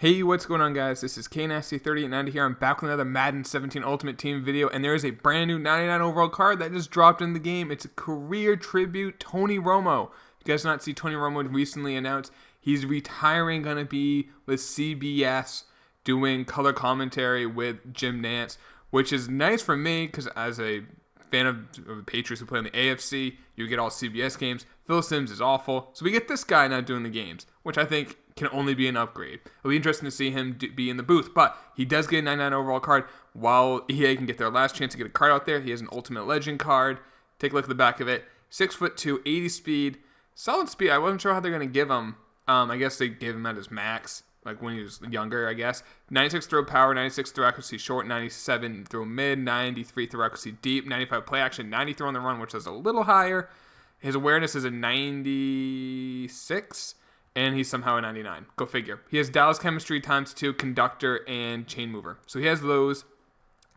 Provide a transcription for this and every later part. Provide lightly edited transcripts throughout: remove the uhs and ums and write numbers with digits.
Hey, what's going on, guys? This is KNasty3890 here. I'm back with another Madden 17 Ultimate Team video, and there is a brand new 99 overall card that just dropped in the game. It's a career tribute, Tony Romo. If you guys did not see, Tony Romo recently announced he's retiring, going to be with CBS doing color commentary with Jim Nantz, which is nice for me because as a fan of the Patriots who play in the AFC, you get all CBS games. Phil Simms is awful, so we get this guy now doing the games, which I think can only be an upgrade. It'll be interesting to see him be in the booth, but he does get a 99 overall card. While EA can get their last chance to get a card out there, he has an Ultimate Legend card. Take a look at the back of it. 6'2", 80 speed, solid speed. I wasn't sure how they're going to give him. I guess they gave him at his max, like when he was younger, I guess. 96 throw power, 96 throw accuracy short, 97 throw mid, 93 throw accuracy deep, 95 play action, 90 throw on the run, which is a little higher. His awareness is a 96, and he's somehow a 99. Go figure. He has Dallas chemistry ×2, conductor, and chain mover. So he has those.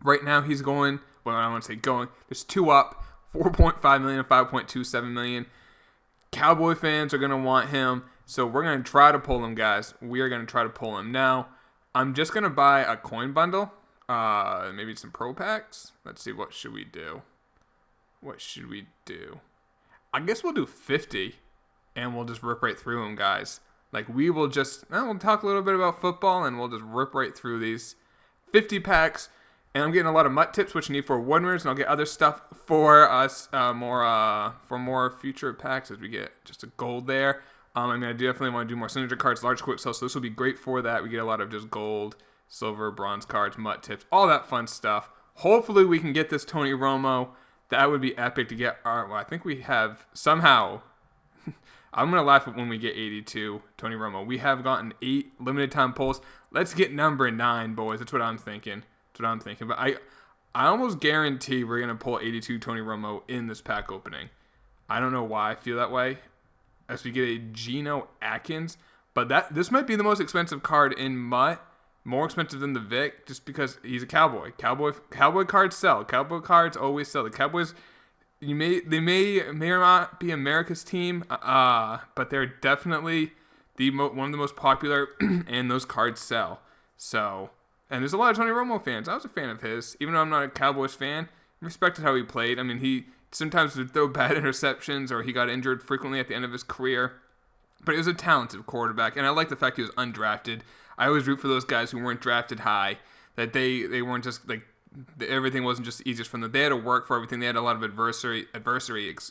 Right now he's going, well, I don't want to say going. There's two up, 4.5 million and 5.27 million. Cowboy fans are going to want him. So we're going to try to pull him, guys. We are going to try to pull him. Now, I'm just going to buy a coin bundle. Maybe some pro packs. Let's see, what should we do? I guess we'll do 50, and we'll just rip right through them, guys. Like, we will just, we'll talk a little bit about football, and we'll just rip right through these 50 packs. And I'm getting a lot of MUT tips, which you need for award winners, and I'll get other stuff for us, more future packs as we get just a gold there. I definitely want to do more signature cards, large quick sell, so this will be great for that. We get a lot of just gold, silver, bronze cards, MUT tips, all that fun stuff. Hopefully we can get this Tony Romo. That would be epic to get. All right, well, I think we have somehow. I'm going to laugh at when we get 82, Tony Romo. We have gotten 8 limited time pulls. Let's get number 9, boys. That's what I'm thinking. But I almost guarantee we're going to pull 82 Tony Romo in this pack opening. I don't know why I feel that way. As we get a Geno Atkins. But this might be the most expensive card in MUT. More expensive than the Vic, just because he's a Cowboy. Cowboy cards sell. Cowboy cards always sell. The Cowboys, they may or not be America's team, but they're definitely one of the most popular, and those cards sell. So, and there's a lot of Tony Romo fans. I was a fan of his, even though I'm not a Cowboys fan. I respected how he played. I mean, he sometimes would throw bad interceptions, or he got injured frequently at the end of his career. But he was a talented quarterback, and I like the fact he was undrafted. I always root for those guys who weren't drafted high, that they weren't just like everything wasn't just easiest from them. They had to work for everything. They had a lot of adversity. I butchered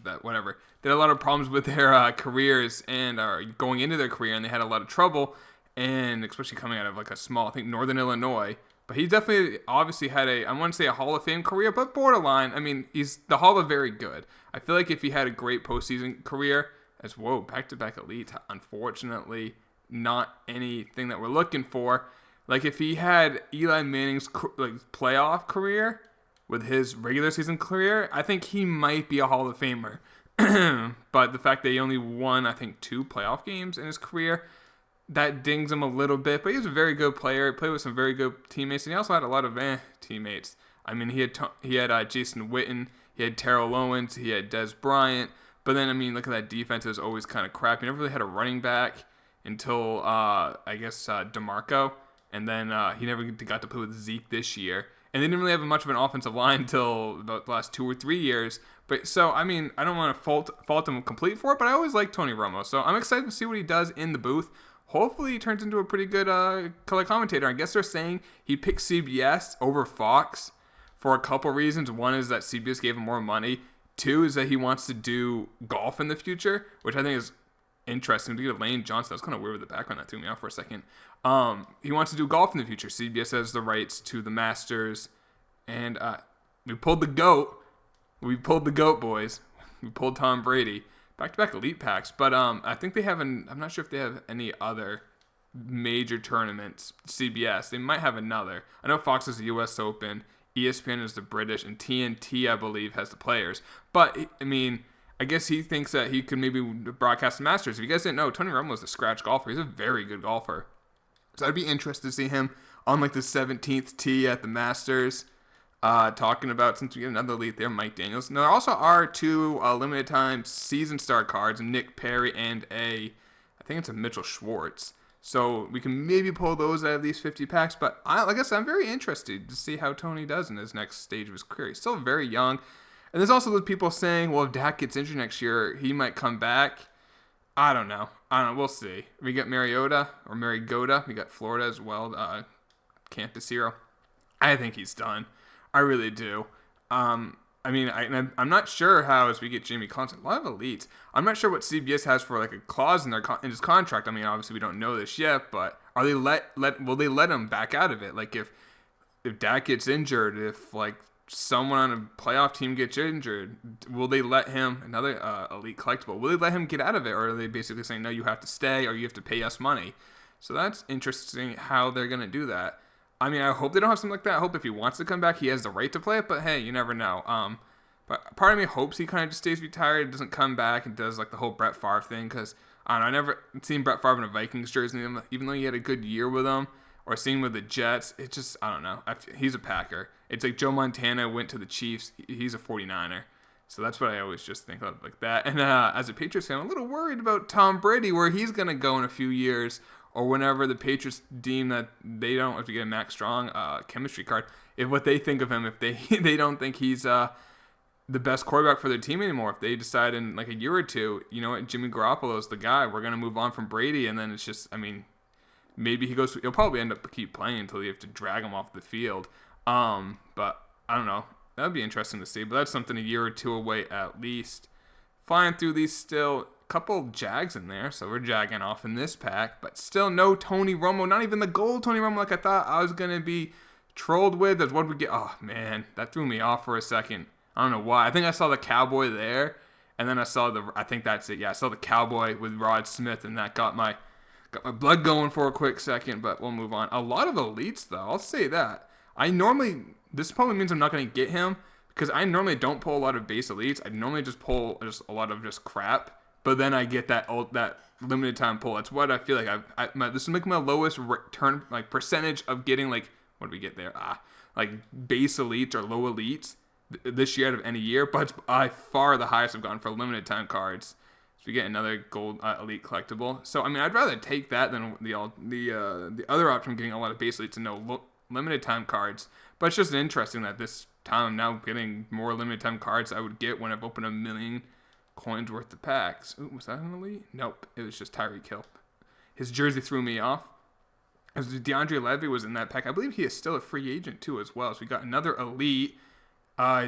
that. Whatever. They had a lot of problems with their careers and going into their career, and they had a lot of trouble. And especially coming out of like a small, I think Northern Illinois. But he definitely, obviously had I want to say a Hall of Fame career, but borderline. I mean, he's the Hall of Very Good. I feel like if he had a great postseason career. Back-to-back elite. Unfortunately, not anything that we're looking for. Like, if he had Eli Manning's playoff career with his regular season career, I think he might be a Hall of Famer. But the fact that he only won, I think, 2 playoff games in his career, that dings him a little bit. But he was a very good player. He played with some very good teammates, and he also had a lot of teammates. I mean, he had Jason Witten, he had Terrell Owens, he had Des Bryant. But then, look at that defense. It was always kind of crap. He never really had a running back until, DeMarco. And then he never got to play with Zeke this year. And they didn't really have much of an offensive line until about the last 2 or 3 years. But so, I don't want to fault him complete for it, but I always like Tony Romo. So I'm excited to see what he does in the booth. Hopefully he turns into a pretty good color commentator. I guess they're saying he picked CBS over Fox for a couple reasons. One is that CBS gave him more money. 2 is that he wants to do golf in the future, which I think is interesting. To get Lane Johnson, that was kind of weird with the background. That threw me off for a second. He wants to do golf in the future. CBS has the rights to the Masters, and we pulled the GOAT. We pulled the GOAT, boys. We pulled Tom Brady. Back-to-back elite packs, but I think they have I'm not sure if they have any other major tournaments. CBS, they might have another. I know Fox has the U.S. Open. ESPN is the British, and TNT, I believe, has the players. But, I guess he thinks that he could maybe broadcast the Masters. If you guys didn't know, Tony Romo is a scratch golfer. He's a very good golfer. So I'd be interested to see him on, the 17th tee at the Masters, talking about, since we get another elite there, Mike Daniels. Now, there also are 2 limited-time season star cards, Nick Perry and a I think it's a Mitchell Schwartz. So we can maybe pull those out of these 50 packs. But like I said, I'm very interested to see how Tony does in his next stage of his career. He's still very young. And there's also those people saying, well, if Dak gets injured next year, he might come back. I don't know. We'll see. We got Mariota or Marigoda. We got Florida as well. Campus Hero. I think he's done. I really do. I'm not sure how, as we get Jamie Collins, a lot of elites. I'm not sure what CBS has for like a clause in his contract. I mean, obviously we don't know this yet, but are they will they let him back out of it? Like if Dak gets injured, if like someone on a playoff team gets injured, will they let him, another elite collectible, will they let him get out of it? Or are they basically saying, no, you have to stay or you have to pay us money? So that's interesting how they're going to do that. I mean, I hope they don't have something like that. I hope if he wants to come back, he has the right to play it. But hey, you never know. But part of me hopes he kind of just stays retired, doesn't come back, and does like the whole Brett Favre thing. Because I don't know, I never seen Brett Favre in a Vikings jersey, even though he had a good year with them, or seen with the Jets. It just, I don't know. He's a Packer. It's like Joe Montana went to the Chiefs. He's a 49er. So that's what I always just think of like that. And as a Patriots fan, I'm a little worried about Tom Brady, where he's gonna go in a few years. Or whenever the Patriots deem that they don't, if you get a Max Strong chemistry card, if what they think of him, if they don't think he's the best quarterback for their team anymore, if they decide in like a year or two, you know what, Jimmy Garoppolo's the guy, we're going to move on from Brady, and then it's just, I mean, maybe he'll probably end up keep playing until you have to drag him off the field. But I don't know. That would be interesting to see, but that's something a year or two away at least. Flying through these still. Couple Jags in there, so we're jagging off in this pack, but still no Tony Romo, not even the gold Tony Romo like I thought I was gonna be trolled with. That's what we get. Oh man, that threw me off for a second. I don't know why. I think I saw the Cowboy there, and then I think that's it. Yeah, I saw the Cowboy with Rod Smith, and that got my blood going for a quick second. But we'll move on. A lot of elites though, I'll say that. This probably means I'm not gonna get him because I normally don't pull a lot of base elites. I normally just pull just a lot of just crap. But then I get that limited time pull. That's what I feel like this will make my lowest return like percentage of getting like, what do we get there? Like base elites or low elites this year out of any year. But it's by far the highest I've gotten for limited time cards. So we get another gold elite collectible. So I mean, I'd rather take that than the other option, getting a lot of base elites and no limited time cards. But it's just interesting that this time I'm now getting more limited time cards I would get when I've opened 1 million coins worth of packs. Ooh, was that an elite? Nope, it was just Tyreek Hill. His jersey threw me off. As DeAndre Levy was in that pack, I believe he is still a free agent too as well. So we got another elite,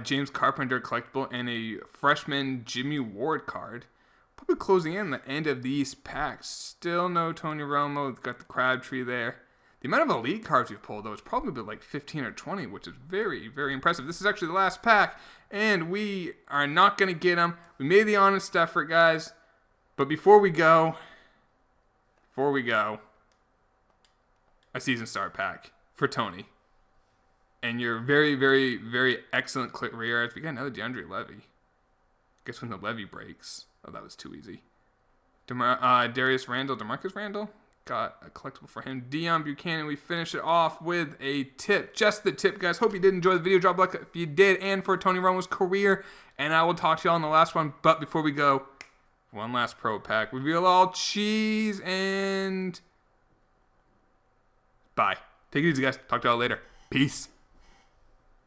James Carpenter collectible, and a freshman Jimmy Ward card. Probably closing in the end of these packs. Still no Tony Romo. We've got the Crabtree there. The amount of elite cards we've pulled, though, is probably been like 15 or 20, which is very, very impressive. This is actually the last pack, and we are not going to get them. We made the honest effort, guys. But before we go, a season start pack for Tony. And your very, very, very excellent career. We got another DeAndre Levy. Guess when the Levy breaks. Oh, that was too easy. Demarcus Randall. Got a collectible for him. Deion Buchanan. We finish it off with a tip. Just the tip, guys. Hope you did enjoy the video. Drop a like if you did, and for Tony Romo's career. And I will talk to y'all in the last one. But before we go, one last pro pack. Reveal all cheese and bye. Take it easy, guys. Talk to y'all later. Peace.